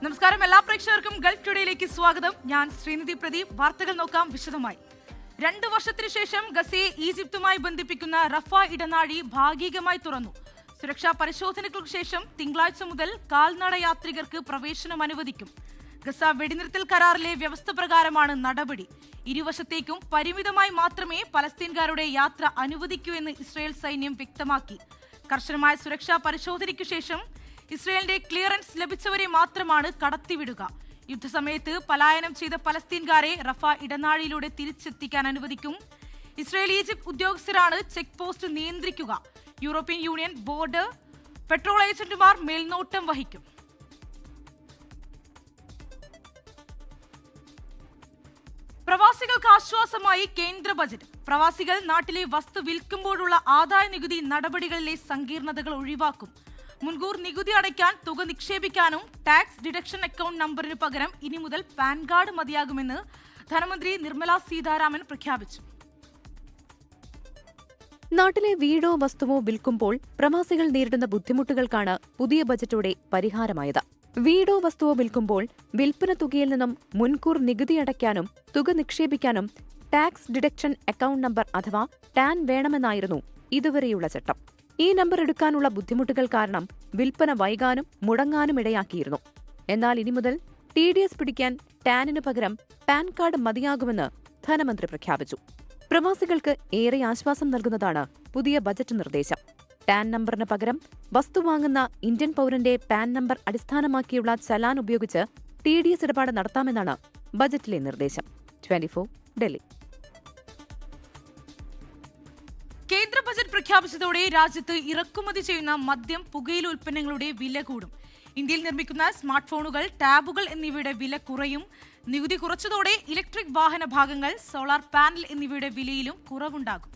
നമസ്കാരം, എല്ലാ പ്രേക്ഷകർക്കും ഗൾഫ് ടുഡേയിലേക്ക് സ്വാഗതം. ഞാൻ ശ്രീനിധി പ്രദീപ്. വാർത്തകൾ നോക്കാം വിശദമായി. 2 വർഷത്തിനു ശേഷം ഗസയെ ഈജിപ്തുമായി ബന്ധിപ്പിക്കുന്ന റഫ ഇടനാഴി ഭാഗികമായി തുറന്നു. സുരക്ഷാ പരിശോധനകൾക്ക് ശേഷം തിങ്കളാഴ്ച മുതൽ കാൽനട യാത്രികർക്ക് പ്രവേശനം അനുവദിക്കും. ഗസ വെടിനിർത്തൽ കരാറിലെ വ്യവസ്ഥ പ്രകാരമാണ് നടപടി. ഇരുവശത്തേക്കും പരിമിതമായി മാത്രമേ പലസ്തീൻകാരുടെ യാത്ര അനുവദിക്കൂ എന്ന് ഇസ്രായേൽ സൈന്യം വ്യക്തമാക്കി. കർശനമായ സുരക്ഷാ പരിശോധനയ്ക്കു ശേഷം ഇസ്രായേലിന്റെ ക്ലിയറൻസ് ലഭിച്ചവരെ മാത്രമാണ് കടത്തിവിടുക. യുദ്ധസമയത്ത് പലായനം ചെയ്ത പലസ്തീൻകാരെ റഫ ഇടനാഴിയിലൂടെ തിരിച്ചെത്തിക്കാൻ അനുവദിക്കും. ഇസ്രായേൽ ഈജിപ്ത് ഉദ്യോഗസ്ഥരാണ് ചെക്ക് പോസ്റ്റ് നിയന്ത്രിക്കുക. യൂറോപ്യൻ യൂണിയൻ ബോർഡർ പെട്രോൾ ഏജന്റുമാർ മേൽനോട്ടം വഹിക്കും. പ്രവാസികൾക്ക് ആശ്വാസമായി കേന്ദ്ര ബജറ്റ്. പ്രവാസികൾ നാട്ടിലെ വസ്തു വിൽക്കുമ്പോഴുള്ള ആദായ നികുതി നടപടികളിലെ സങ്കീർണതകൾ ഒഴിവാക്കും. മുൻകൂർ നികുതി അടയ്ക്കാൻ തുക നിക്ഷേപിക്കാനും ടാക്സ് ഡിഡക്ഷൻ അക്കൗണ്ട് നമ്പറിന് പകരം ഇനി മുതൽ പാൻ കാർഡ് മതിയാകുമെന്ന് ധനമന്ത്രി നിർമ്മല സീതാരാമൻ പ്രഖ്യാപിച്ചു. നാട്ടിലെ വീടോ വസ്തുവോ വിൽക്കുമ്പോൾ പ്രവാസികൾ നേരിടുന്ന ബുദ്ധിമുട്ടുകൾക്കാണ് പുതിയ ബജറ്റോടെ പരിഹാരമായത്. വീടോ വസ്തുവോ വിൽക്കുമ്പോൾ വിൽപ്പന തുകയിൽ നിന്നും മുൻകൂർ നികുതി അടയ്ക്കാനും തുക നിക്ഷേപിക്കാനും ടാക്സ് ഡിഡക്ഷൻ അക്കൗണ്ട് നമ്പർ അഥവാ ടാൻ വേണമെന്നായിരുന്നു ഇതുവരെയുള്ള ചട്ടം. ഈ നമ്പർ എടുക്കാനുള്ള ബുദ്ധിമുട്ടുകൾ കാരണം വിൽപ്പന വൈകാനും മുടങ്ങാനും ഇടയാക്കിയിരുന്നു. എന്നാൽ ഇനി മുതൽ TDS പിടിക്കാൻ ടാനിന് പകരം പാൻ കാർഡ് മതിയാകുമെന്ന് ധനമന്ത്രി പ്രഖ്യാപിച്ചു. പ്രവാസികൾക്ക് ഏറെ ആശ്വാസം നൽകുന്നതാണ് പുതിയ ബജറ്റ് നിർദ്ദേശം. ടാൻ നമ്പറിന് പകരം വസ്തു വാങ്ങുന്ന ഇന്ത്യൻ പൗരന്റെ പാൻ നമ്പർ അടിസ്ഥാനമാക്കിയുള്ള ചലാൻ ഉപയോഗിച്ച് TDS ഇടപാട് നടത്താമെന്നാണ് ബജറ്റിലെ നിർദ്ദേശം. 24 ഡൽഹി. കേന്ദ്ര ബജറ്റ് പ്രഖ്യാപിച്ചതോടെ രാജ്യത്ത് ഇറക്കുമതി ചെയ്യുന്ന മദ്യം, പുകയില ഉൽപ്പന്നങ്ങളുടെ വില കൂടും. ഇന്ത്യയിൽ നിർമ്മിക്കുന്ന സ്മാർട്ട് ഫോണുകൾ, ടാബുകൾ എന്നിവയുടെ വില കുറയും. നികുതി കുറച്ചതോടെ ഇലക്ട്രിക് വാഹന ഭാഗങ്ങൾ, സോളാർ പാനൽ എന്നിവയുടെ വിലയിലും കുറവുണ്ടാകും.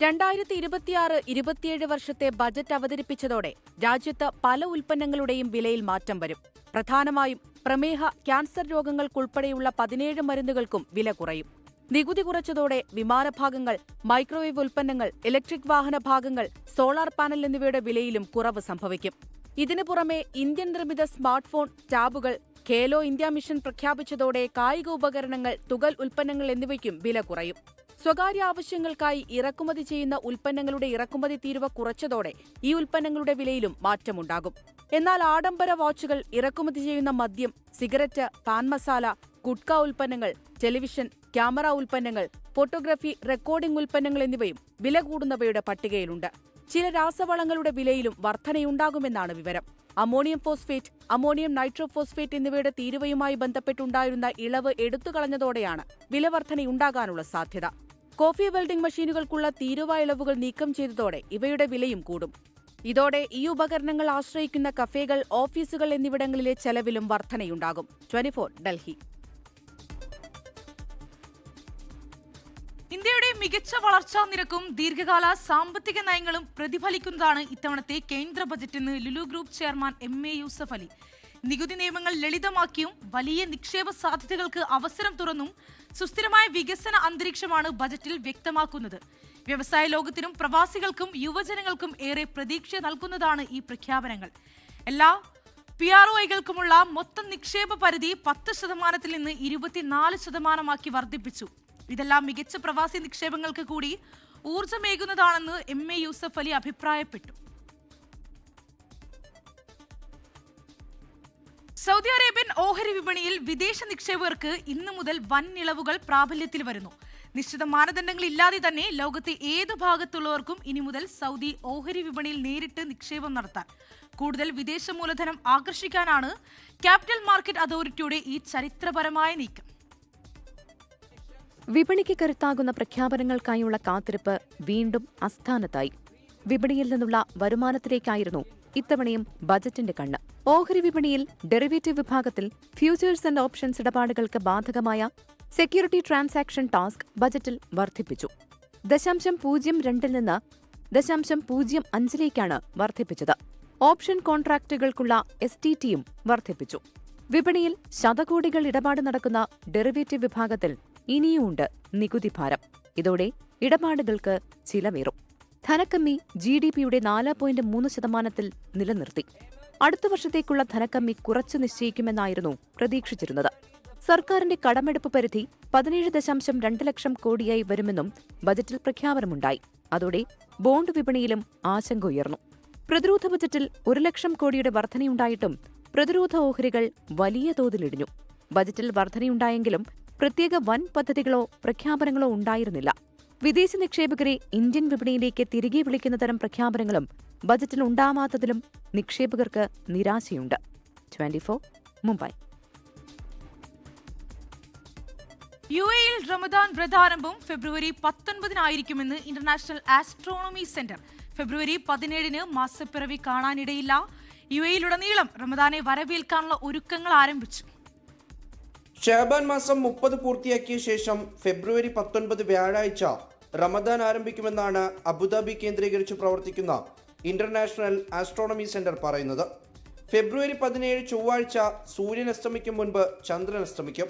2026-27 വർഷത്തെ ബജറ്റ് അവതരിപ്പിച്ചതോടെ രാജ്യത്ത് പല ഉൽപ്പന്നങ്ങളുടെയും വിലയിൽ മാറ്റം വരും. പ്രധാനമായും പ്രമേഹ, ക്യാൻസർ രോഗങ്ങൾക്കുൾപ്പെടെയുള്ള 17 മരുന്നുകൾക്കും വില കുറയും. നികുതി കുറച്ചതോടെ വിമാനഭാഗങ്ങൾ, മൈക്രോവേവ് ഉൽപ്പന്നങ്ങൾ, ഇലക്ട്രിക് വാഹന ഭാഗങ്ങൾ, സോളാർ പാനൽ എന്നിവയുടെ വിലയിലും കുറവ് സംഭവിക്കും. ഇതിനു പുറമെ ഇന്ത്യൻ നിർമ്മിത സ്മാർട്ട് ഫോൺ, ടാബുകൾ, ഖേലോ ഇന്ത്യ മിഷൻ പ്രഖ്യാപിച്ചതോടെ കായിക ഉപകരണങ്ങൾ, തുകൽ ഉൽപ്പന്നങ്ങൾ എന്നിവയ്ക്കും വില കുറയും. സ്വകാര്യ ആവശ്യങ്ങൾക്കായി ഇറക്കുമതി ചെയ്യുന്ന ഉൽപ്പന്നങ്ങളുടെ ഇറക്കുമതി തീരുവ കുറച്ചതോടെ ഈ ഉൽപ്പന്നങ്ങളുടെ വിലയിലും മാറ്റമുണ്ടാകും. എന്നാൽ ആഡംബര വാച്ചുകൾ, ഇറക്കുമതി ചെയ്യുന്ന മദ്യം, സിഗരറ്റ്, പാൻ മസാല, ഗുഡ്ക ഉൽപ്പന്നങ്ങൾ, ടെലിവിഷൻ, ക്യാമറ ഉൽപ്പന്നങ്ങൾ, ഫോട്ടോഗ്രാഫി, റെക്കോർഡിംഗ് ഉൽപ്പന്നങ്ങൾ എന്നിവയും വില കൂടുന്നവയുടെ പട്ടികയിലുണ്ട്. ചില രാസവളങ്ങളുടെ വിലയിലും വർധനയുണ്ടാകുമെന്നാണ് വിവരം. അമോണിയം ഫോസ്ഫേറ്റ്, അമോണിയം നൈട്രോഫോസ്ഫേറ്റ് എന്നിവയുടെ തീരുവയുമായി ബന്ധപ്പെട്ടുണ്ടായിരുന്ന ഇളവ് എടുത്തുകളഞ്ഞതോടെയാണ് വില വർധനയുണ്ടാകാനുള്ള സാധ്യത. കോഫി വെൽഡിംഗ് മെഷീനുകൾക്കുള്ള തീരുവ ഇളവുകൾ നീക്കം ചെയ്തതോടെ ഇവയുടെ വിലയും കൂടും. ഇതോടെ ഈ ഉപകരണങ്ങൾ ആശ്രയിക്കുന്ന കഫേകൾ, ഓഫീസുകൾ എന്നിവിടങ്ങളിലെ ചെലവിലും വർധനയുണ്ടാകും. 24 ഡൽഹി. ഇന്ത്യയുടെ മികച്ച വളർച്ചാ നിരക്കും ദീർഘകാല സാമ്പത്തിക നയങ്ങളും പ്രതിഫലിക്കുന്നതാണ് ഇത്തവണത്തെ കേന്ദ്ര ബജറ്റെന്ന് Lulu group chairman MA Yusuf Ali. നികുതി നിയമങ്ങൾ ലളിതമാക്കിയും വലിയ നിക്ഷേപ സാധ്യതകൾക്ക് അവസരം തുറന്നും സുസ്ഥിരമായ വികസന അന്തരീക്ഷമാണ് ബജറ്റിൽ വ്യക്തമാക്കുന്നത്. വ്യവസായ ലോകത്തിനും പ്രവാസികൾക്കും യുവജനങ്ങൾക്കും ഏറെ പ്രതീക്ഷ നൽകുന്നതാണ് ഈ പ്രഖ്യാപനങ്ങൾ. എല്ലാ PROIകൾക്കുമുള്ള മൊത്തം നിക്ഷേപ പരിധി 10% നിന്ന് 24% വർദ്ധിപ്പിച്ചു. ഇതെല്ലാം മികച്ച പ്രവാസി നിക്ഷേപങ്ങൾക്ക് കൂടി ഊർജ്ജമേകുന്നതാണെന്ന് MA യൂസഫ് അലി അഭിപ്രായപ്പെട്ടു. സൗദി അറേബ്യൻ ഓഹരി വിപണിയിൽ വിദേശ നിക്ഷേപകർക്ക് ഇന്നു മുതൽ വൻ ഇളവുകൾ പ്രാബല്യത്തിൽ വരുന്നു. നിശ്ചിത മാനദണ്ഡങ്ങളില്ലാതെ തന്നെ ലോകത്തെ ഏത് ഭാഗത്തുള്ളവർക്കും ഇനി മുതൽ സൗദി ഓഹരി വിപണിയിൽ നേരിട്ട് നിക്ഷേപം നടത്താൻ. കൂടുതൽ വിദേശ മൂലധനം ആകർഷിക്കാനാണ് ക്യാപിറ്റൽ മാർക്കറ്റ് അതോറിറ്റിയുടെ ഈ ചരിത്രപരമായ നീക്കം. വിപണിക്ക് കരുത്താകുന്ന പ്രഖ്യാപനങ്ങൾക്കായുള്ള കാത്തിരിപ്പ് വീണ്ടും അസ്ഥാനത്തായി. വിപണിയിൽ നിന്നുള്ള വരുമാനത്തിലേക്കായിരുന്നു ഇത്തവണയും ബജറ്റിന്റെ കണ്ണ്. ഓഹരി വിപണിയിൽ ഡെറിവേറ്റീവ് വിഭാഗത്തിൽ ഫ്യൂച്ചേഴ്സ് ആൻഡ് ഓപ്ഷൻസ് ഇടപാടുകൾക്ക് ബാധകമായ സെക്യൂരിറ്റി ട്രാൻസാക്ഷൻ ടാസ്ക് ബജറ്റിൽ വർദ്ധിപ്പിച്ചു. 0.02 നിന്ന് 0.05 വർദ്ധിപ്പിച്ചത്. ഓപ്ഷൻ കോൺട്രാക്റ്റുകൾക്കുള്ള STTയും വർദ്ധിപ്പിച്ചു. വിപണിയിൽ ശതകോടികൾ ഇടപാട് നടക്കുന്ന ഡെറിവേറ്റീവ് വിഭാഗത്തിൽ ഇനിയുമുണ്ട് നികുതി ഭാരം. ഇതോടെ ഇടപാടുകൾക്ക് ചിലവേറും. ധനക്കമ്മി GDPയുടെ 4.3% നിലനിർത്തി. അടുത്ത വർഷത്തേക്കുള്ള ധനക്കമ്മി കുറച്ചു നിശ്ചയിക്കുമെന്നായിരുന്നു പ്രതീക്ഷിച്ചിരുന്നത്. സർക്കാരിന്റെ കടമെടുപ്പ് പരിധി 17.2 ലക്ഷം കോടിയായി വരുമെന്നും ബജറ്റിൽ പ്രഖ്യാപനമുണ്ടായി. അതോടെ ബോണ്ട് വിപണിയിലും ആശങ്ക ഉയർന്നു. പ്രതിരോധ ബജറ്റിൽ 1 ലക്ഷം കോടിയുടെ വർധനയുണ്ടായിട്ടും പ്രതിരോധ ഓഹരികൾ വലിയ തോതിലിടിഞ്ഞു. ബജറ്റിൽ വർധനയുണ്ടായെങ്കിലും പ്രത്യേക വൻ പദ്ധതികളോ പ്രഖ്യാപനങ്ങളോ ഉണ്ടായിരുന്നില്ല. വിദേശ നിക്ഷേപകരെ ഇന്ത്യൻ വിപണിയിലേക്ക് തിരികെ വിളിക്കുന്ന തരം പ്രഖ്യാപനങ്ങളും ബജറ്റിൽ ഉണ്ടാവാത്തതിലും നിക്ഷേപകർക്ക് നിരാശയുണ്ട്. 24 മുംബൈ. UAE-യിൽ റമദാൻ വ്രതാരംഭം ഫെബ്രുവരി 19-നായിരിക്കുമെന്ന് ഇന്റർനാഷണൽ ആസ്ട്രോണമി സെന്റർ. ഫെബ്രുവരി 17-ന് മാസപ്പിറവി കാണാനിടയില്ല. UAE-യിലുടനീളം റമദാനെ വരവേൽക്കാനുള്ള ഒരുക്കങ്ങൾ ആരംഭിച്ചു. ഷാബാൻ മാസം 30 പൂർത്തിയാക്കിയ ശേഷം ഫെബ്രുവരി 19 വ്യാഴാഴ്ച റമദാൻ ആരംഭിക്കുമെന്നാണ് അബുദാബി കേന്ദ്രീകരിച്ച് പ്രവർത്തിക്കുന്ന ഇന്റർനാഷണൽ ആസ്ട്രോണമി സെന്റർ പറയുന്നത്. ഫെബ്രുവരി 17 ചൊവ്വാഴ്ച സൂര്യൻ അസ്തമിക്കും മുൻപ് ചന്ദ്രൻ അസ്തമിക്കും.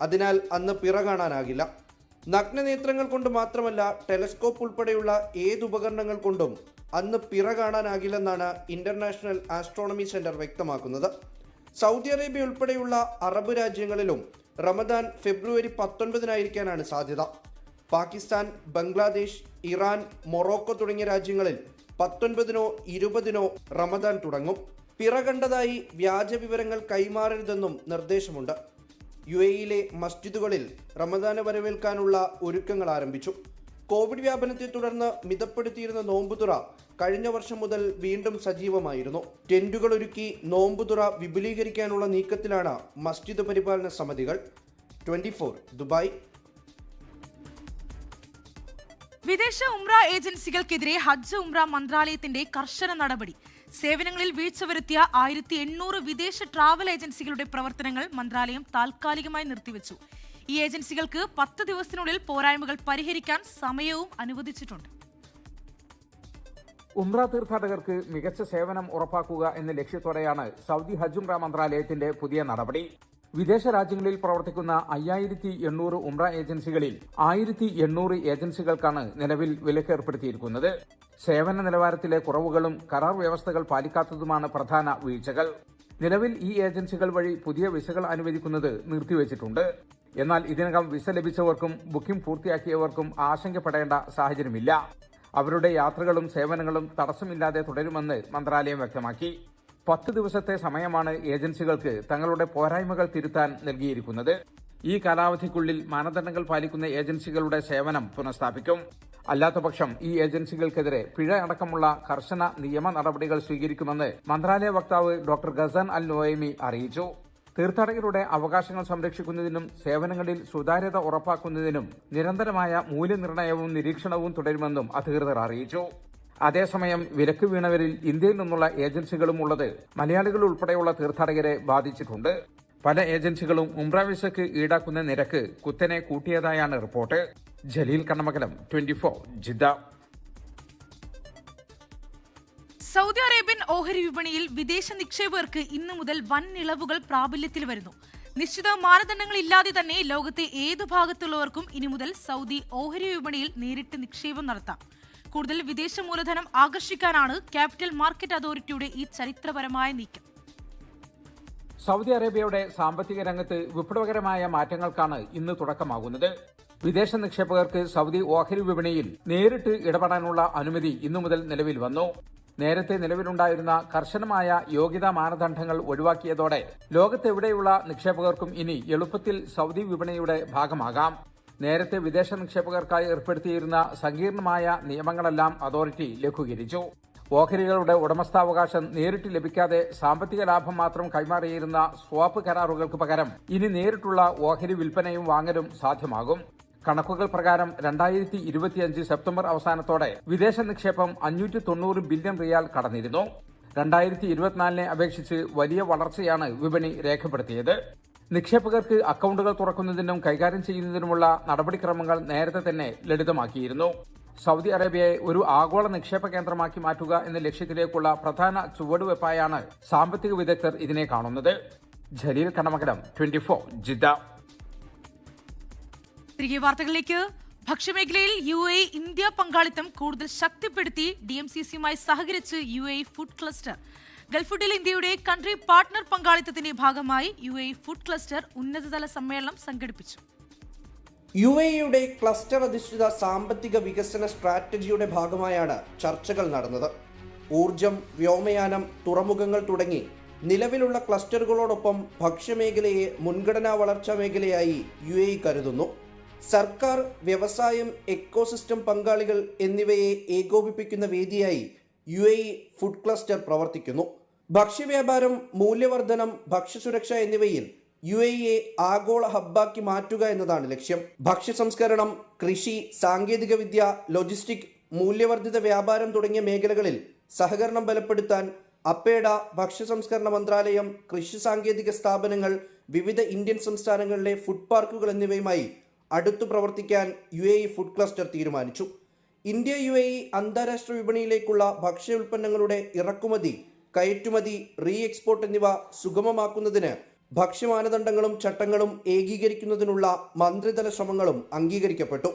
അതിനാൽ അന്ന് പിറ കാണാനാകില്ല. നഗ്നനേത്രങ്ങൾ കൊണ്ട് മാത്രമല്ല, ടെലസ്കോപ്പ് ഉൾപ്പെടെയുള്ള ഏത് ഉപകരണങ്ങൾ കൊണ്ടും അന്ന് പിറ കാണാനാകില്ലെന്നാണ് ഇന്റർനാഷണൽ ആസ്ട്രോണമി സെന്റർ വ്യക്തമാക്കുന്നത്. സൗദി അറേബ്യ ഉൾപ്പെടെയുള്ള അറബ് രാജ്യങ്ങളിലും റമദാൻ ഫെബ്രുവരി 19-നായിരിക്കാനാണ് സാധ്യത. പാകിസ്ഥാൻ, ബംഗ്ലാദേശ്, ഇറാൻ, മൊറോക്കോ തുടങ്ങിയ രാജ്യങ്ങളിൽ 19-നോ 20-നോ റമദാൻ തുടങ്ങും. പിറ കണ്ടതായി വ്യാജ വിവരങ്ങൾ കൈമാറരുതെന്നും നിർദ്ദേശമുണ്ട്. UAE-യിലെ മസ്ജിദുകളിൽ റമദാനെ വരവേൽക്കാനുള്ള ഒരുക്കങ്ങൾ ആരംഭിച്ചു. കോവിഡ് വ്യാപനത്തെ തുടർന്ന് മിതപ്പെടുത്തിയിരുന്ന നോമ്പുതുറ കഴിഞ്ഞ വർഷം മുതൽ വീണ്ടും സജീവമായിരുന്നു. ടെന്റുകൾ ഒരുക്കി നോമ്പുതുറ വിപുലീകരിക്കാനുള്ള നീക്കത്തിലാണ് മസ്ജിദ് പരിപാലന സമിതികൾ. 24 ദുബായ്. വിദേശ ഉംറ ഏജൻസികൾക്കെതിരെ ഹജ്ജ് ഉംറ മന്ത്രാലയത്തിന്റെ കർശന നടപടി. സേവനങ്ങളിൽ വീഴ്ച വരുത്തിയ 1800 വിദേശ ട്രാവൽ ഏജൻസികളുടെ പ്രവർത്തനങ്ങൾ മന്ത്രാലയം താൽക്കാലികമായി നിർത്തിവെച്ചു. ഈ ഏജൻസികൾക്ക് 10 ദിവസത്തിനുള്ളിൽ പോരായ്മകൾ പരിഹരിക്കാൻ സമയവും അനുവദിച്ചിട്ടുണ്ട്. ഉംറ തീർത്ഥാടകർക്ക് മികച്ച സേവനം ഉറപ്പാക്കുക എന്ന ലക്ഷ്യത്തോടെയാണ് സൗദി ഹജ്ജ് ഉംറ മന്ത്രാലയത്തിന്റെ പുതിയ നടപടി. വിദേശ രാജ്യങ്ങളിൽ പ്രവർത്തിക്കുന്ന 5800 ഉംറ ഏജൻസികളിൽ 1800 ഏജൻസികൾക്കാണ് നിലവിൽ വിലക്കേർപ്പെടുത്തിയിരിക്കുന്നത്. സേവന നിലവാരത്തിലെ കുറവുകളും കരാർ വ്യവസ്ഥകൾ പാലിക്കാത്തതുമാണ് പ്രധാന വീഴ്ചകൾ. നിലവിൽ ഈ ഏജൻസികൾ വഴി പുതിയ വിസകൾ അനുവദിക്കുന്നത് നിർത്തിവച്ചിട്ടുണ്ട്. എന്നാൽ ഇതിനകം വിസ ലഭിച്ചവർക്കും ബുക്കിംഗ് പൂർത്തിയാക്കിയവർക്കും ആശങ്കപ്പെടേണ്ട സാഹചര്യമില്ല. അവരുടെ യാത്രകളും സേവനങ്ങളും തടസ്സമില്ലാതെ തുടരുമെന്ന് മന്ത്രാലയം വ്യക്തമാക്കി. 10 ദിവസത്തെ സമയമാണ് ഏജൻസികൾക്ക് തങ്ങളുടെ പോരായ്മകൾ തിരുത്താൻ നൽകിയിരിക്കുന്നത്. ഈ കാലാവധിക്കുള്ളിൽ മാനദണ്ഡങ്ങൾ പാലിക്കുന്ന ഏജൻസികളുടെ സേവനം പുനഃസ്ഥാപിക്കും. അല്ലാത്തപക്ഷം ഈ ഏജൻസികൾക്കെതിരെ പിഴ അടക്കമുള്ള കർശന നിയമ നടപടികൾ സ്വീകരിക്കുമെന്ന് മന്ത്രാലയ വക്താവ് ഡോക്ടർ ഗസാൻ അൽ നൊയ്മി അറിയിച്ചു. തീർത്ഥാടകരുടെ അവകാശങ്ങൾ സംരക്ഷിക്കുന്നതിനും സേവനങ്ങളിൽ സുതാര്യത ഉറപ്പാക്കുന്നതിനും നിരന്തരമായ മൂല്യനിർണ്ണയവും നിരീക്ഷണവും തുടരുമെന്നും അധികൃതർ അറിയിച്ചു. അതേസമയം വിലക്ക് വീണവരിൽ ഇന്ത്യയിൽ നിന്നുള്ള ഏജൻസികളും ഉള്ളത് മലയാളികൾ ഉൾപ്പെടെയുള്ള തീർത്ഥാടകരെ ബാധിച്ചിട്ടുണ്ട്. പല ഏജൻസികളും ഉംറ വിസയ്ക്ക് ഈടാക്കുന്ന നിരക്ക് കുത്തനെ കൂട്ടിയതായാണ് report. Jaleel Kannamangalam, 24 Jeddah. Saudi Arabian ഓഹരി വിപണിയിൽ വിദേശ നിക്ഷേപകർക്ക് ഇന്നു മുതൽ വൻ ഇളവുകൾ പ്രാബല്യത്തിൽ വരുന്നു. നിശ്ചിത മാനദണ്ഡങ്ങളില്ലാതെ തന്നെ ലോകത്തെ ഏതു ഭാഗത്തുള്ളവർക്കും ഇനി മുതൽ സൗദി ഓഹരി വിപണിയിൽ നേരിട്ട് നിക്ഷേപം നടത്താം. കൂടുതൽ വിദേശ മൂലധനം ആകർഷിക്കാനാണ് ക്യാപിറ്റൽ മാർക്കറ്റ് അതോറിറ്റിയുടെ ഈ ചരിത്രപരമായ നീക്കം. സൗദി അറേബ്യയുടെ സാമ്പത്തിക രംഗത്ത് വിപ്ലവകരമായ മാറ്റങ്ങൾക്കാണ് ഇന്ന് തുടക്കമാകുന്നത്. വിദേശ നിക്ഷേപകർക്ക് സൗദി ഓഹരി വിപണിയിൽ നേരിട്ട് ഇടപെടാനുള്ള അനുമതി ഇന്നു മുതൽ നിലവിൽ വന്നു. നേരത്തെ നിലവിലുണ്ടായിരുന്ന കർശനമായ യോഗ്യതാ മാനദണ്ഡങ്ങൾ ഒഴിവാക്കിയതോടെ ലോകത്തെവിടെയുള്ള നിക്ഷേപകർക്കും ഇനി എളുപ്പത്തിൽ സൗദി വിപണിയുടെ ഭാഗമാകാം. നേരത്തെ വിദേശ നിക്ഷേപകർക്കായി ഏർപ്പെടുത്തിയിരുന്ന സങ്കീർണമായ നിയമങ്ങളെല്ലാം അതോറിറ്റി ലഘൂകരിച്ചു. ഓഹരികളുടെ ഉടമസ്ഥാവകാശം നേരിട്ട് ലഭിക്കാതെ സാമ്പത്തിക ലാഭം മാത്രം കൈമാറിയിരുന്ന സ്വാപ്പ് കരാറുകൾക്ക് പകരം ഇനി നേരിട്ടുള്ള ഓഹരി വിൽപ്പനയും വാങ്ങലും സാധ്യമാകും. കണക്കുകൾ പ്രകാരം 2025 സെപ്റ്റംബർ അവസാനത്തോടെ വിദേശ നിക്ഷേപം 590 ബില്യൺ റിയാൽ കടന്നിരുന്നു. 2024 അപേക്ഷിച്ച് വലിയ വളർച്ചയാണ് വിപണി രേഖപ്പെടുത്തിയത്. നിക്ഷേപകർക്ക് അക്കൌണ്ടുകൾ തുറക്കുന്നതിനും കൈകാര്യം ചെയ്യുന്നതിനുമുള്ള നടപടിക്രമങ്ങൾ നേരത്തെ തന്നെ ലളിതമാക്കിയിരുന്നു. സൗദി അറേബ്യയെ ഒരു ആഗോള നിക്ഷേപ കേന്ദ്രമാക്കി മാറ്റുക എന്ന ലക്ഷ്യത്തിലേക്കുള്ള പ്രധാന ചുവടുവയ്പായാണ് സാമ്പത്തിക വിദഗ്ധർ ഇതിനെ കാണുന്നത്. ജലീൽ കണ്ണമംഗലം, 24 ജിദ്ദ. തിരികെ വാർത്തകളിലേക്ക്. ഭക്ഷ്യമേഖലയിൽ UAE ഇന്ത്യ പങ്കാളിത്തം കൂടുതൽ ശക്തിപ്പെടുത്തി. DMCCയുമായി സഹകരിച്ച് UAE ഫുഡ് ക്ലസ്റ്റർ. ഗൾഫ് ഫുഡിൽ ഇന്ത്യയുടെ കൺട്രി പാർട്ട്ണർ പങ്കാളിത്തത്തിന്റെ ഭാഗമായി UAE ഫുഡ് ക്ലസ്റ്റർ ഉന്നതതല സമ്മേളനം സംഘടിപ്പിച്ചു. UAEയുടെ ക്ലസ്റ്റർ അധിഷ്ഠിത സാമ്പത്തിക വികസന സ്ട്രാറ്റജിയുടെ ഭാഗമായാണ് ചർച്ചകൾ നടന്നത്. ഊർജം, വ്യോമയാനം, തുറമുഖങ്ങൾ തുടങ്ങി നിലവിലുള്ള ക്ലസ്റ്ററുകളോടൊപ്പം ഭക്ഷ്യമേഖലയെ മുൻഗണനാ വളർച്ചാ മേഖലയായി UAE കരുതുന്നു. സർക്കാർ, വ്യവസായം, എക്കോസിസ്റ്റം പങ്കാളികൾ എന്നിവയെ ഏകോപിപ്പിക്കുന്ന വേദിയായി UAE ഫുഡ് ക്ലസ്റ്റർ പ്രവർത്തിക്കുന്നു. ഭക്ഷ്യവ്യാപാരം, മൂല്യവർദ്ധനം, ഭക്ഷ്യസുരക്ഷ എന്നിവയിൽ UAEയെ ആഗോള ഹബ്ബാക്കി മാറ്റുക എന്നതാണ് ലക്ഷ്യം. ഭക്ഷ്യസംസ്കരണം, കൃഷി, സാങ്കേതികവിദ്യ, ലോജിസ്റ്റിക്, മൂല്യവർദ്ധിത വ്യാപാരം തുടങ്ങിയ മേഖലകളിൽ സഹകരണം ബലപ്പെടുത്താൻ അപ്പേഡ, ഭക്ഷ്യസംസ്കരണ മന്ത്രാലയം, കൃഷി സാങ്കേതിക സ്ഥാപനങ്ങൾ, വിവിധ ഇന്ത്യൻ സംസ്ഥാനങ്ങളിലെ ഫുഡ് പാർക്കുകൾ എന്നിവയുമായി അടുത്തു പ്രവർത്തിക്കാൻ UAE ഫുഡ് ക്ലസ്റ്റർ തീരുമാനിച്ചു. ഇന്ത്യ UAE അന്താരാഷ്ട്ര വിപണിയിലേക്കുള്ള ഭക്ഷ്യ ഉൽപ്പന്നങ്ങളുടെ ഇറക്കുമതി, കയറ്റുമതി, റീ എക്സ്പോർട്ട് എന്നിവ സുഗമമാക്കുന്നതിന് ഭക്ഷ്യമാനദണ്ഡങ്ങളും ചട്ടങ്ങളും ഏകീകരിക്കുന്നതിനുള്ള മന്ത്രിതല ശ്രമങ്ങളും അംഗീകരിക്കപ്പെട്ടു.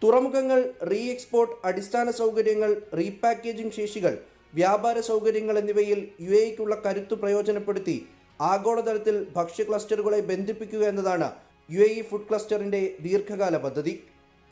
തുറമുഖങ്ങൾ, റീ എക്സ്പോർട്ട്, അടിസ്ഥാന സൗകര്യങ്ങൾ, റീപാക്കേജിംഗ് ശേഷികൾ, വ്യാപാര സൗകര്യങ്ങൾ എന്നിവയിൽ UAEക്കുള്ള കരുത്ത് പ്രയോജനപ്പെടുത്തി ആഗോളതലത്തിൽ ഭക്ഷ്യ ക്ലസ്റ്ററുകളെ ബന്ധിപ്പിക്കുക എന്നതാണ് UAE ഫുഡ് ക്ലസ്റ്ററിന്റെ ദീർഘകാല പദ്ധതി.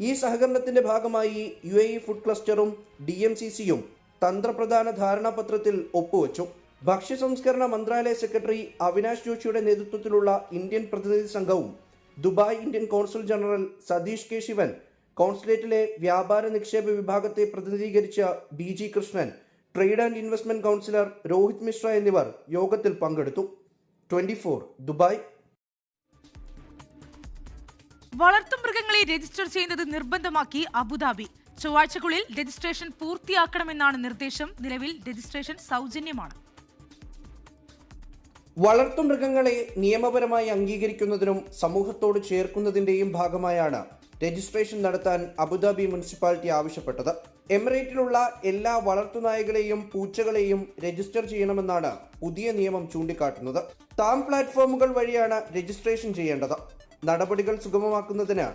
ഈ സഹകരണത്തിന്റെ ഭാഗമായി UAE ഫുഡ് ക്ലസ്റ്ററും DMCCയും തന്ത്രപ്രധാന ധാരണാപത്രത്തിൽ ഒപ്പുവെച്ചു. ഭക്ഷ്യ സംസ്കരണ മന്ത്രാലയ സെക്രട്ടറി അവിനാഷ് ജോഷിയുടെ നേതൃത്വത്തിലുള്ള ഇന്ത്യൻ പ്രതിനിധി സംഘവും Dubai Indian consul general Satheesh K Sivan, കോൺസുലേറ്റിലെ വ്യാപാര നിക്ഷേപ വിഭാഗത്തെ പ്രതിനിധീകരിച്ച DG Krishnan, trade and investment counsellor Rohit Mishra എന്നിവർ യോഗത്തിൽ പങ്കെടുത്തു. 24 ദുബായ്. വളർത്തുമൃഗങ്ങളെ രജിസ്റ്റർ ചെയ്യുന്നത് നിർബന്ധമാക്കി അബുദാബി. ചൊവ്വാഴ്ചക്കുള്ളിൽ രജിസ്ട്രേഷൻ പൂർത്തിയാക്കണമെന്നാണ് നിർദ്ദേശം. നിലവിൽ രജിസ്ട്രേഷൻ സൗജന്യമാണ്. വളർത്തുമൃഗങ്ങളെ നിയമപരമായി അംഗീകരിക്കുന്നതിനും സമൂഹത്തോട് ചേർക്കുന്നതിന്റെയും ഭാഗമായാണ് രജിസ്ട്രേഷൻ നടത്താൻ അബുദാബി മുനിസിപ്പാലിറ്റി ആവശ്യപ്പെട്ടത്. എമിറേറ്റിലുള്ള എല്ലാ വളർത്തുനായകളെയും പൂച്ചകളെയും രജിസ്റ്റർ ചെയ്യണമെന്നാണ് പുതിയ നിയമം ചൂണ്ടിക്കാട്ടുന്നത്. താം പ്ലാറ്റ്ഫോമുകൾ വഴിയാണ് രജിസ്ട്രേഷൻ ചെയ്യേണ്ടത്. നടപടികൾ സുഗമമാക്കുന്നതിന്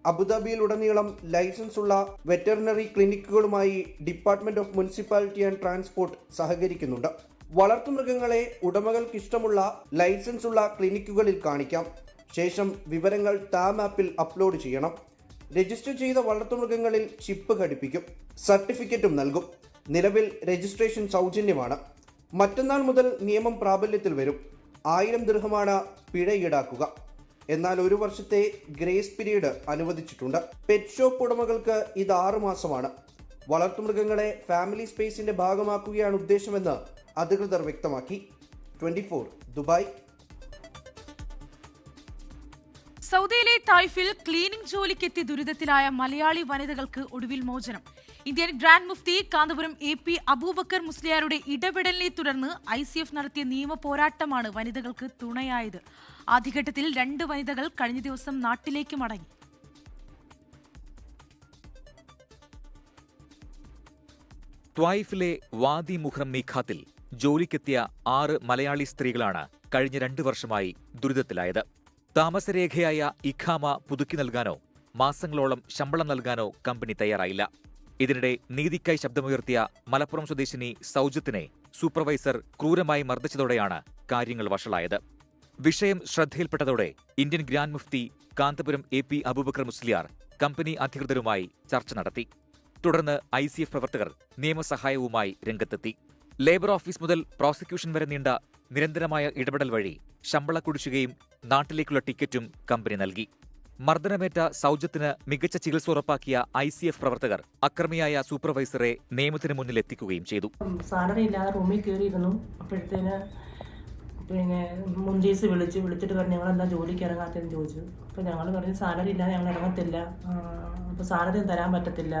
അബുദാബിയിലുടനീളം ലൈസൻസ് ഉള്ള വെറ്ററിനറി ക്ലിനിക്കുകളുമായി department of municipality and transport സഹകരിക്കുന്നുണ്ട്. വളർത്തുമൃഗങ്ങളെ ഉടമകൾക്കിഷ്ടമുള്ള ലൈസൻസ് ഉള്ള ക്ലിനിക്കുകളിൽ കാണിക്കാം. ശേഷം വിവരങ്ങൾ താം ആപ്പിൽ അപ്ലോഡ് ചെയ്യണം. രജിസ്റ്റർ ചെയ്ത വളർത്തുമൃഗങ്ങളിൽ ചിപ്പ് ഘടിപ്പിക്കും. സർട്ടിഫിക്കറ്റും നൽകും. നിലവിൽ രജിസ്ട്രേഷൻ സൗജന്യമാണ്. മറ്റന്നാൾ മുതൽ നിയമം പ്രാബല്യത്തിൽ വരും. 1000 ദിർഹമാണ് പിഴ ഈടാക്കുക. എന്നാൽ 1 വർഷത്തെ ഗ്രേസ് പീരീഡ് അനുവദിച്ചിട്ടുണ്ട്. പെറ്റ് ഷോപ്പ് ഉടമകൾക്ക് ഇത് 6 മാസമാണ്. വളർത്തുമൃഗങ്ങളെ ഫാമിലി സ്പേസിന്റെ ഭാഗമാക്കുകയാണ് ഉദ്ദേശമെന്ന് അധികൃതർ വ്യക്തമാക്കി. 24 ദുബായ്. സൗദിയിലെ തായ്ഫിൽ ക്ലീനിംഗ് ജോലിക്കെത്തി ദുരിതത്തിലായ മലയാളി വനിതകൾക്ക് ഒടുവിൽ മോചനം. Indian grand mufti Kanthapuram AP Abubakar മുസ്ലിയാരുടെ ഇടപെടലിനെ തുടർന്ന് ICF നടത്തിയ നിയമ പോരാട്ടമാണ് വനിതകൾക്ക് തുണയായത്. ആദ്യഘട്ടത്തിൽ 2 വനിതകൾ കഴിഞ്ഞ ദിവസം നാട്ടിലേക്ക് മടങ്ങി. ത്വായിഫിലെ വാദി മുഹ്റം മീഖാത്തിൽ ജോലിക്കെത്തിയ 6 മലയാളി സ്ത്രീകളാണ് കഴിഞ്ഞ 2 വർഷമായി ദുരിതത്തിലായത്. താമസരേഖയായ ഇഖാമ പുതുക്കി നൽകാനോ മാസങ്ങളോളം ശമ്പളം നൽകാനോ കമ്പനി തയ്യാറായില്ല. ഇതിനിടെ നീതിക്കായി ശബ്ദമുയർത്തിയ മലപ്പുറം സ്വദേശിനി സൗജത്തിനെ സൂപ്പർവൈസർ ക്രൂരമായി മർദ്ദിച്ചതോടെയാണ് കാര്യങ്ങൾ വഷളായത്. വിഷയം ശ്രദ്ധയിൽപ്പെട്ടതോടെ Indian grand mufti Kanthapuram AP Abubakar Musliyar company അധികൃതരുമായി ചർച്ച നടത്തി. തുടർന്ന് ICF പ്രവർത്തകർ നിയമസഹായവുമായി രംഗത്തെത്തി. ലേബർ ഓഫീസ് മുതൽ പ്രോസിക്യൂഷൻ വരെ നീണ്ട നിരന്തരമായ ഇടപെടൽ വഴി ശമ്പള കുടിശ്ശികയും നാട്ടിലേക്കുള്ള ടിക്കറ്റും കമ്പനി നൽകി. മർദ്ദനമേറ്റ സൗജത്തിന് മികച്ച ചികിത്സ ഉറപ്പാക്കിയ ICF പ്രവർത്തകർ അക്രമിയായ സൂപ്പർവൈസറെ നിയമത്തിന് മുന്നിൽ എത്തിക്കുകയും ചെയ്തു. സാലറി ഇല്ലാതെ റൂമിൽ കയറിയിരുന്നു. അപ്പോഴത്തേന് മുൻഡീസ് വിളിച്ചിട്ട് പറഞ്ഞു ഞങ്ങളെന്താ ജോലിക്ക് ഇറങ്ങാത്തതെന്ന് ചോദിച്ചു. അപ്പോൾ ഞങ്ങൾ പറഞ്ഞു സാലറി ഇല്ലാതെ ഞങ്ങൾ ഇറങ്ങത്തില്ല, അപ്പോൾ സാലറി തരാൻ പറ്റത്തില്ല,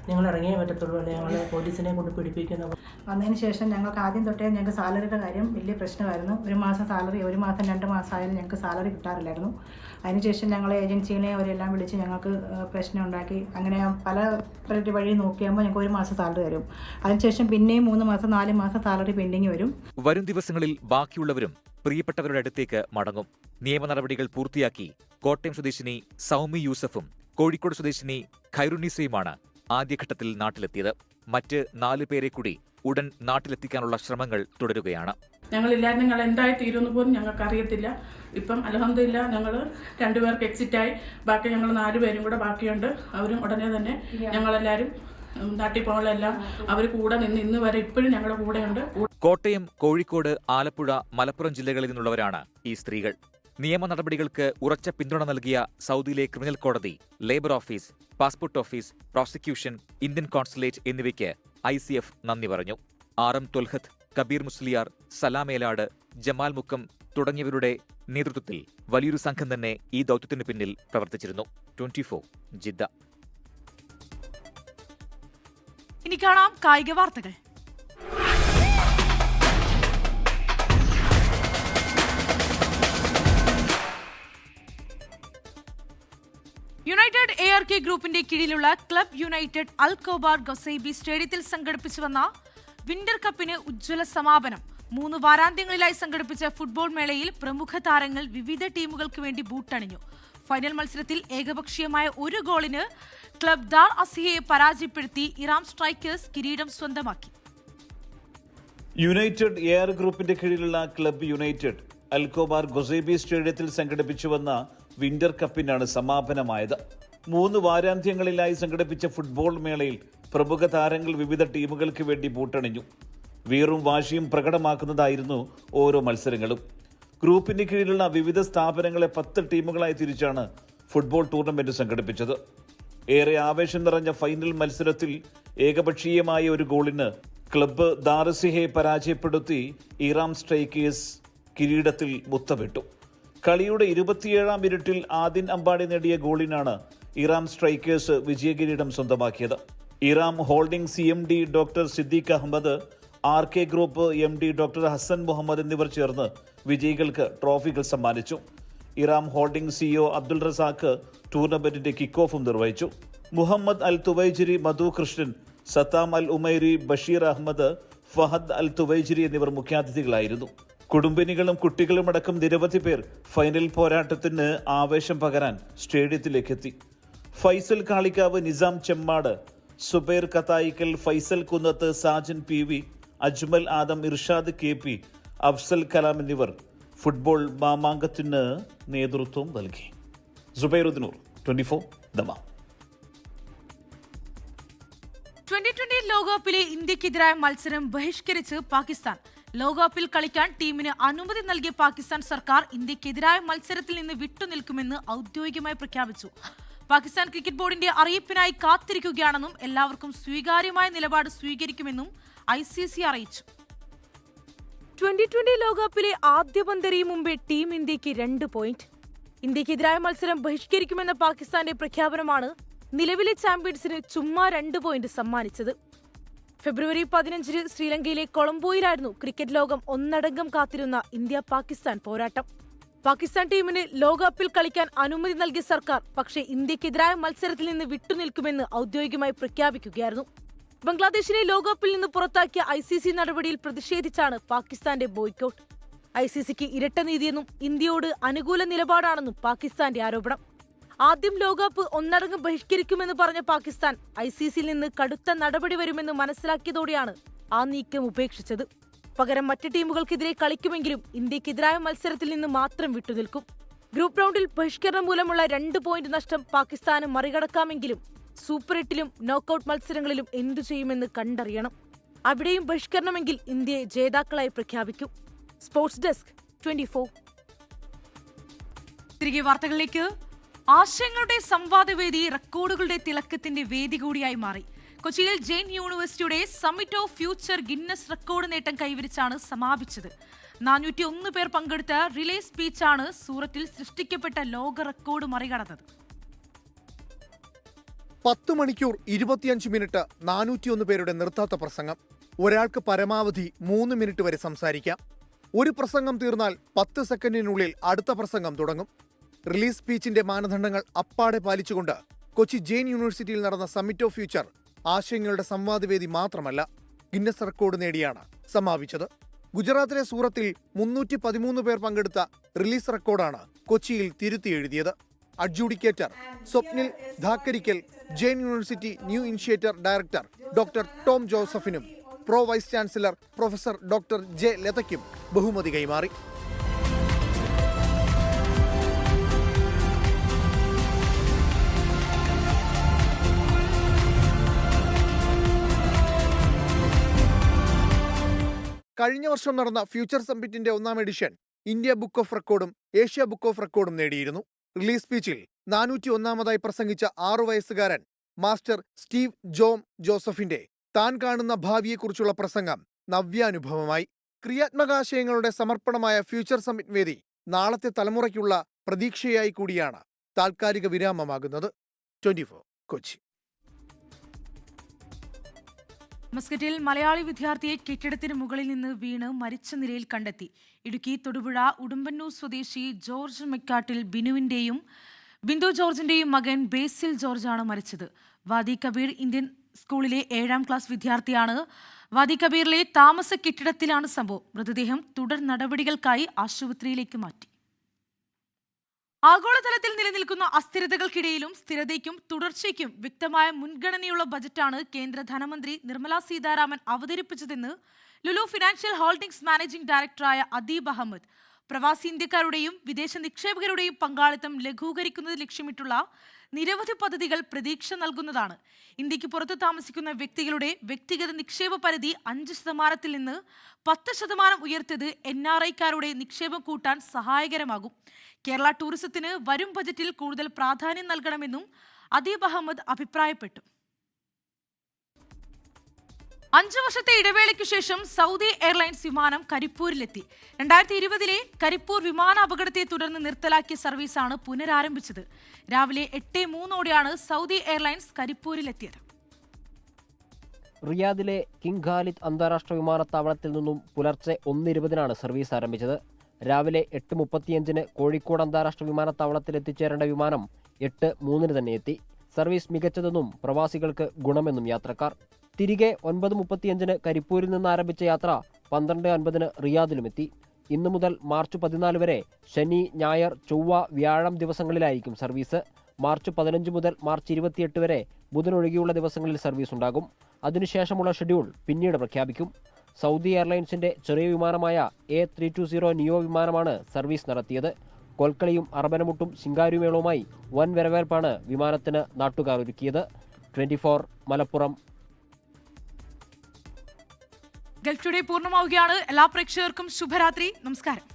നിങ്ങൾ ഇറങ്ങിയേ പറ്റത്തുള്ളൂ, അല്ലെ ഞങ്ങൾ പോലീസിനെ കൊണ്ട് പിടിപ്പിക്കുന്നു. വന്നതിന് ശേഷം ഞങ്ങൾക്ക് ആദ്യം തൊട്ടേ ഞങ്ങൾക്ക് സാലറിയുടെ കാര്യം വലിയ പ്രശ്നമായിരുന്നു. 1 മാസം സാലറി 1 മാസം 2 മാസം ആയാലും ഞങ്ങൾക്ക് സാലറി കിട്ടാറില്ലായിരുന്നു. അതിനുശേഷം ഞങ്ങൾ ഏജൻസികളെ അവരെല്ലാം വിളിച്ച് ഞങ്ങൾക്ക് പ്രശ്നം ഉണ്ടാക്കി. അങ്ങനെ പല വഴി നോക്കിയാകുമ്പോൾ ഞങ്ങൾക്ക് 1 മാസം സാലറി തരും. അതിനുശേഷം പിന്നെയും 3 മാസം 4 മാസം സാലറി പെൻഡിങ് വരും. വരും ദിവസങ്ങളിൽ ബാക്കിയുള്ളവരും പ്രിയപ്പെട്ടവരുടെ അടുത്തേക്ക് മടങ്ങും. നിയമ നടപടികൾ പൂർത്തിയാക്കി കോട്ടയം സ്വദേശിനി സൗമി യൂസഫും കോഴിക്കോട് സ്വദേശിനി ഖൈറുന്നീസയുമാണ് ആദ്യഘട്ടത്തിൽ നാട്ടിലെത്തിയത്. മറ്റ് 4 പേരെ കൂടി ഉടൻ നാട്ടിലെത്തിക്കാനുള്ള ശ്രമങ്ങൾ തുടരുകയാണ്. ഞങ്ങളില്ലായിരുന്നു ഞങ്ങൾ എന്തായി തീരുമെന്ന് പോലും ഞങ്ങൾക്ക് അറിയത്തില്ല. ഇപ്പം അൽഹംദുലില്ലാ ഞങ്ങൾ 2 പേർക്ക് എക്സിറ്റായി. ബാക്കി ഞങ്ങൾ 4 പേരും കൂടെ ബാക്കിയുണ്ട്. അവരും ഉടനെ തന്നെ ഞങ്ങളെല്ലാവരും നാട്ടിൽ പോകാനെല്ലാം അവർ കൂടെ നിന്ന് ഇന്ന് വരെ ഇപ്പോഴും ഞങ്ങളുടെ കൂടെയുണ്ട്. കോട്ടയം, കോഴിക്കോട്, ആലപ്പുഴ, മലപ്പുറം ജില്ലകളിൽ നിന്നുള്ളവരാണ് ഈ സ്ത്രീകൾ. നിയമ നടപടികൾക്ക് ഉറച്ച പിന്തുണ നൽകിയ സൗദിയിലെ ക്രിമിനൽ കോടതി, labour office, passport office, prosecution, Indian consulate എന്നിവയ്ക്ക് ICF നന്ദി പറഞ്ഞു. RM ത്വൽഹത്ത്, കബീർ മുസ്ലിയാർ, സലാമേലാട്, ജമാൽ മുക്കം തുടങ്ങിയവരുടെ നേതൃത്വത്തിൽ വലിയൊരു സംഘം തന്നെ ഈ ദൗത്യത്തിനു പിന്നിൽ പ്രവർത്തിച്ചിരുന്നു. 24 ജിദ്ദ. ഇനി കാണാം കായിക വാർത്തകൾ. യുണൈറ്റഡ് ARK ഗ്രൂപ്പിന്റെ കീഴിലുള്ള ക്ലബ് യുണൈറ്റഡ് അൽകോബാർ ഗൊസൈബി സ്റ്റേഡിയത്തിൽ സംഘടിപ്പിച്ചു വന്ന വിന്റർ കപ്പിന് ഉജ്ജ്വല സമാപനം. 3 വാരാന്ത്യങ്ങളിലായി സംഘടിപ്പിച്ച ഫുട്ബോൾ മേളയിൽ പ്രമുഖ താരങ്ങൾ വിവിധ ടീമുകൾക്ക് വേണ്ടി ബൂട്ടണിഞ്ഞു. ഫൈനൽ മത്സരത്തിൽ ഏകപക്ഷീയമായ 1 ഗോളിന് ക്ലബ് ദാർ അസിഹയെ പരാജയപ്പെടുത്തി ഇറാം സ്ട്രൈക്കേഴ്സ് കിരീടം സ്വന്തമാക്കി. യുണൈറ്റഡ് AR ഗ്രൂപ്പിന്റെ കീഴിലുള്ള ക്ലബ് യുണൈറ്റഡ് അൽകോബാർ ഗൊസൈബി സ്റ്റേഡിയത്തിൽ സംഘടിപ്പിച്ചു വന്ന വിന്റർ കപ്പിനാണ് സമാപനമായത്. 3 വാരാന്ത്യങ്ങളിലായി സംഘടിപ്പിച്ച ഫുട്ബോൾ മേളയിൽ പ്രമുഖ താരങ്ങൾ വിവിധ ടീമുകൾക്ക് വേണ്ടി ബൂട്ടണിഞ്ഞു. വീറും വാശിയും പ്രകടമാക്കുന്നതായിരുന്നു ഓരോ മത്സരങ്ങളും. ഗ്രൂപ്പിന് കീഴിലുള്ള വിവിധ സ്ഥാപനങ്ങളെ 10 ടീമുകളായി തിരിച്ചാണ് ഫുട്ബോൾ ടൂർണമെന്റ് സംഘടിപ്പിച്ചത്. ഏറെ ആവേശം നിറഞ്ഞ ഫൈനൽ മത്സരത്തിൽ ഏകപക്ഷീയമായ 1 ഗോളിന് ക്ലബ്ബ് ദാറസിഹയെ പരാജയപ്പെടുത്തി ഇറാം സ്ട്രൈക്കേഴ്സ് കിരീടത്തിൽ മുത്തമിട്ടു. കളിയുടെ 27-ാം മിനിറ്റിൽ ആദിൻ അമ്പാടി നേടിയ ഗോളിനാണ് ഇറാം സ്ട്രൈക്കേഴ്സ് വിജയകിരീടം സ്വന്തമാക്കിയത്. Iram holding CMD doctor Siddique Ahmed, RK group MD doctor Hassan Muhammad എന്നിവർ ചേർന്ന് വിജയികൾക്ക് ട്രോഫികൾ സമ്മാനിച്ചു. ഇറാം ഹോൾഡിംഗ് CEO അബ്ദുൾ റസാഖ് ടൂർണമെന്റിന്റെ കിക്ക് ഓഫും നിർവഹിച്ചു. മുഹമ്മദ് അൽ തുവൈജിരി, മധു കൃഷ്ണൻ, സത്താം അൽ ഉമൈരി, ബഷീർ അഹമ്മദ്, ഫഹദ് അൽ തുവൈജിരി എന്നിവർ മുഖ്യാതിഥികളായിരുന്നു. കുടുംബിനികളും കുട്ടികളും അടക്കം നിരവധി പേർ ഫൈനൽ പോരാട്ടത്തിന് ആവേശം പകരാൻ സ്റ്റേഡിയത്തിലേക്കെത്തി. ഫൈസൽ കാളിക്കാവ്, നിസാം ചെമ്മാട്, സുബൈർ കത്തായിക്കൽ, ഫൈസൽ കുന്നത്ത്, സാജൻ PV, അജ്മൽ ആദം, ഇർഷാദ് KP, അഫ്സൽ കലാം എന്നിവർ ഫുട്ബോൾ മാമാങ്കത്തിന് നേതൃത്വം നൽകി. സുബൈറുദ്ദീനൂർ, 24 ദമാം. 2020 ലോകകപ്പിലെ ഇന്ത്യക്കെതിരായ മത്സരം ബഹിഷ്കരിച്ച് പാകിസ്ഥാൻ. ലോകകപ്പിൽ കളിക്കാൻ ടീമിന് അനുമതി നൽകിയ പാകിസ്ഥാൻ സർക്കാർ ഇന്ത്യക്കെതിരായ മത്സരത്തിൽ നിന്ന് വിട്ടുനിൽക്കുമെന്ന് ഔദ്യോഗികമായി പ്രഖ്യാപിച്ചു. പാകിസ്ഥാൻ ക്രിക്കറ്റ് ബോർഡിന്റെ അറിയിപ്പിനായി കാത്തിരിക്കുകയാണെന്നും എല്ലാവർക്കും സ്വീകാര്യമായ നിലപാട് സ്വീകരിക്കുമെന്നും ICC അറിയിച്ചു. 2020 ലോകകപ്പിലെ ആദ്യ പന്തെറിയും മുമ്പേ ടീം ഇന്ത്യക്ക് 2 പോയിന്റ്. ഇന്ത്യക്കെതിരായ മത്സരം ബഹിഷ്കരിക്കുമെന്ന പാകിസ്ഥാന്റെ പ്രഖ്യാപനമാണ് നിലവിലെ ചാമ്പ്യൻസിന് ചുമ്മാ 2 പോയിന്റ് സമ്മാനിച്ചത്. ഫെബ്രുവരി 15-ന് ശ്രീലങ്കയിലെ കൊളംബോയിലായിരുന്നു ക്രിക്കറ്റ് ലോകം ഒന്നടങ്കം കാത്തിരുന്ന ഇന്ത്യ-പാകിസ്ഥാൻ പോരാട്ടം. പാകിസ്ഥാൻ ടീമിന് ലോകകപ്പിൽ കളിക്കാൻ അനുമതി നൽകിയ സർക്കാർ പക്ഷേ ഇന്ത്യക്കെതിരായ മത്സരത്തിൽ നിന്ന് വിട്ടുനിൽക്കുമെന്ന് ഔദ്യോഗികമായി പ്രഖ്യാപിക്കുകയായിരുന്നു. ബംഗ്ലാദേശിനെ ലോകകപ്പിൽ നിന്ന് പുറത്താക്കിയ ICC നടപടിയിൽ പ്രതിഷേധിച്ചാണ് പാകിസ്ഥാന്റെ ബോയ്ക്കോട്ട്. ICCക്ക് ഇരട്ട നീതിയെന്നും ഇന്ത്യയോട് അനുകൂല നിലപാടാണെന്നും പാകിസ്ഥാന്റെ ആരോപണം. ആദ്യം ലോകകപ്പ് ഒന്നടങ്കം ബഹിഷ്കരിക്കുമെന്ന് പറഞ്ഞ പാകിസ്ഥാൻ ICCയിൽ നിന്ന് കടുത്ത നടപടി വരുമെന്ന് മനസ്സിലാക്കിയതോടെയാണ് ആ നീക്കം ഉപേക്ഷിച്ചത്. പകരം മറ്റ് ടീമുകൾക്കെതിരെ കളിക്കുമെങ്കിലും ഇന്ത്യക്കെതിരായ മത്സരത്തിൽ നിന്ന് മാത്രം വിട്ടുനിൽക്കും. ഗ്രൂപ്പ് റൗണ്ടിൽ ബഹിഷ്കരണം മൂലമുള്ള 2 പോയിന്റ് നഷ്ടം പാകിസ്ഥാന് മറികടക്കാമെങ്കിലും സൂപ്പർ 8ലും നോക്കൌട്ട് മത്സരങ്ങളിലും എന്തു ചെയ്യുമെന്ന് കണ്ടറിയണം. അവിടെയും ബഹിഷ്കരണമെങ്കിൽ ഇന്ത്യയെ ജേതാക്കളായി പ്രഖ്യാപിക്കും. Sports desk, 24. തിരികെ വാർത്തകളിലേക്ക്. ആശയങ്ങളുടെ സംവാദവേദി റെക്കോർഡുകളുടെ തിളക്കത്തിന്റെ വേദി കൂടിയായി മാറി. കൊച്ചിയിൽ ജെയിൻ യൂണിവേഴ്സിറ്റിയുടെ summit of future Guinness record നേട്ടം കൈവരിച്ചാണ് സമാപിച്ചത്. 401 പേർ പങ്കെടുത്ത റിലേ സ്പീച്ചാണ് സൂറത്തിൽ സൃഷ്ടിക്കപ്പെട്ട ലോക റെക്കോർഡ് മറികടന്നത്. 10 മണിക്കൂർ 25 മിനിറ്റ് 401 പേരുടെ നിർത്താത്ത പ്രസംഗം. ഒരാൾക്ക് പരമാവധി 3 മിനിറ്റ് വരെ സംസാരിക്കാം. ഒരു പ്രസംഗം തീർന്നാൽ 10 സെക്കൻഡിനുള്ളിൽ അടുത്ത പ്രസംഗം തുടങ്ങും. റിലീസ് സ്പീച്ചിന്റെ മാനദണ്ഡങ്ങൾ അപ്പാടെ പാലിച്ചുകൊണ്ട് കൊച്ചി ജെയിൻ യൂണിവേഴ്സിറ്റിയിൽ നടന്ന സമ്മിറ്റ് ഓഫ് ഫ്യൂച്ചർ ആശയങ്ങളുടെ സംവാദവേദി മാത്രമല്ല, ഗിന്നസ് റെക്കോർഡ് നേടിയാണ് സമാപിച്ചത്. ഗുജറാത്തിലെ സൂറത്തിൽ 313 പേർ പങ്കെടുത്ത റിലീസ് റെക്കോർഡാണ് കൊച്ചിയിൽ തിരുത്തി എഴുതിയത്. അഡ്ജൂഡിക്കേറ്റർ സ്വപ്നിൽ ധാക്കരിക്കൽ, Jain university new initiator director doctor Tom ജോസഫിനും pro vice chancellor professor doctor J ലതയ്ക്കും ബഹുമതി കൈമാറി. കഴിഞ്ഞ വർഷം നടന്ന ഫ്യൂച്ചർ സമ്മിറ്റിന്റെ 1ാം എഡിഷൻ ഇന്ത്യ ബുക്ക് ഓഫ് റെക്കോർഡും ഏഷ്യ ബുക്ക് ഓഫ് റെക്കോർഡും നേടിയിരുന്നു. റിലീസ് സ്പീച്ചിൽ 401-ാമതായി പ്രസംഗിച്ച 6 വയസ്സുകാരൻ മാസ്റ്റർ സ്റ്റീവ് ജോം ജോസഫിന്റെ താൻ കാണുന്ന ഭാവിയെക്കുറിച്ചുള്ള പ്രസംഗം നവ്യാനുഭവമായി. ക്രിയാത്മകാശയങ്ങളുടെ സമർപ്പണമായ ഫ്യൂച്ചർ സമ്മിറ്റ് വേദി നാളത്തെ തലമുറയ്ക്കുള്ള പ്രതീക്ഷയായി കൂടിയാണ് താൽക്കാലിക വിരാമമാകുന്നത്. 24 കൊച്ചി. മസ്കറ്റിൽ മലയാളി വിദ്യാർത്ഥിയെ കെട്ടിടത്തിന് മുകളിൽ നിന്ന് വീണ് മരിച്ച നിലയിൽ കണ്ടെത്തി. ഇടുക്കി തൊടുപുഴ ഉടുമ്പന്നൂർ സ്വദേശി ജോർജ് മെക്കാട്ടിൽ ബിന്ദു ജോർജിന്റെയും മകൻ ബേസിൽ ജോർജാണ് മരിച്ചത്. വാദി കബീർ ഇന്ത്യൻ സ്കൂളിലെ 7ാം ക്ലാസ് വിദ്യാർത്ഥിയാണ്. വാദി കബീറിലെ താമസ കെട്ടിടത്തിലാണ് സംഭവം. മൃതദേഹം തുടർ നടപടികൾക്കായി ആശുപത്രിയിലേക്ക് മാറ്റി. ആഗോളതലത്തിൽ നിലനിൽക്കുന്ന അസ്ഥിരതകൾക്കിടയിലും സ്ഥിരതയ്ക്കും തുടർച്ചയ്ക്കും വ്യക്തമായ മുൻഗണനയുള്ള ബജറ്റാണ് കേന്ദ്ര ധനമന്ത്രി നിർമ്മല സീതാരാമൻ അവതരിപ്പിച്ചതെന്ന് ലുലു ഫിനാൻഷ്യൽ ഹോൾഡിംഗ്സ് മാനേജിംഗ് ഡയറക്ടറായ അദീബ് അഹമ്മദ്. പ്രവാസി ഇന്ത്യക്കാരുടെയും വിദേശ നിക്ഷേപകരുടെയും പങ്കാളിത്തം ലഘൂകരിക്കുന്നത് ലക്ഷ്യമിട്ടുള്ള നിരവധി പദ്ധതികൾ പ്രതീക്ഷ നൽകുന്നതാണ്. ഇന്ത്യക്ക് പുറത്ത് താമസിക്കുന്ന വ്യക്തികളുടെ വ്യക്തിഗത നിക്ഷേപ പരിധി 5% നിന്ന് 10% ഉയർത്തിയത് NRIക്കാരുടെ നിക്ഷേപം കൂട്ടാൻ സഹായകരമാകും. കേരള ടൂറിസത്തിന് വരും ബജറ്റിൽ കൂടുതൽ പ്രാധാന്യം നൽകണമെന്നും അദീബ് അഹമ്മദ് അഭിപ്രായപ്പെട്ടു. 5 വർഷത്തെ ഇടവേളയ്ക്ക് ശേഷം സൗദി എയർലൈൻസ് വിമാനം കരിപ്പൂരിലെത്തി. 2020-ലെ കരിപ്പൂർ വിമാന അപകടത്തെ തുടർന്ന് നിർത്തലാക്കിയ സർവീസാണ് പുനരാരംഭിച്ചത്. രാവിലെ 8:03-ഓടെയാണ് സൗദി എയർലൈൻസ് കരിപ്പൂരിലെത്തിയത്. റിയാദിലെ കിങ് ഖാലിദ് അന്താരാഷ്ട്ര വിമാനത്താവളത്തിൽ നിന്നും പുലർച്ചെ 1:20-നാണ് സർവീസ് ആരംഭിച്ചത്. രാവിലെ 8:35-ന് കോഴിക്കോട് അന്താരാഷ്ട്ര വിമാനത്താവളത്തിൽ എത്തിച്ചേരേണ്ട വിമാനം 8:03-ന് തന്നെ എത്തി. സർവീസ് മികച്ചതെന്നും പ്രവാസികൾക്ക് ഗുണമെന്നും യാത്രക്കാർ. തിരികെ 9:35-ന് കരിപ്പൂരിൽ നിന്ന് ആരംഭിച്ച യാത്ര 12:50-ന് റിയാദിലുമെത്തി. ഇന്നു മുതൽ മാർച്ച് 14 വരെ ശനി, ഞായർ, ചൊവ്വ, വ്യാഴം ദിവസങ്ങളിലായിരിക്കും സർവീസ്. മാർച്ച് 15 മുതൽ മാർച്ച് 28 വരെ ബുധനൊഴികെയുള്ള ദിവസങ്ങളിൽ സർവീസ് ഉണ്ടാകും. അതിനുശേഷമുള്ള ഷെഡ്യൂൾ പിന്നീട് പ്രഖ്യാപിക്കും. സൗദി എയർലൈൻസിന്റെ ചെറിയ വിമാനമായ A320 നിയോ വിമാനമാണ് സർവീസ് നടത്തിയത്. കൊൽക്കളിയും അറബനമുട്ടും ശിങ്കാരിമേളവുമായി വൻ വരവേൽപ്പാണ് വിമാനത്തിന് നാട്ടുകാർ ഒരുക്കിയത്. 24 മലപ്പുറം. ഗൾഫ് ടുഡേ പൂർണ്ണമാവുകയാണ്. എല്ലാ പ്രേക്ഷകർക്കും ശുഭരാത്രി. നമസ്കാരം.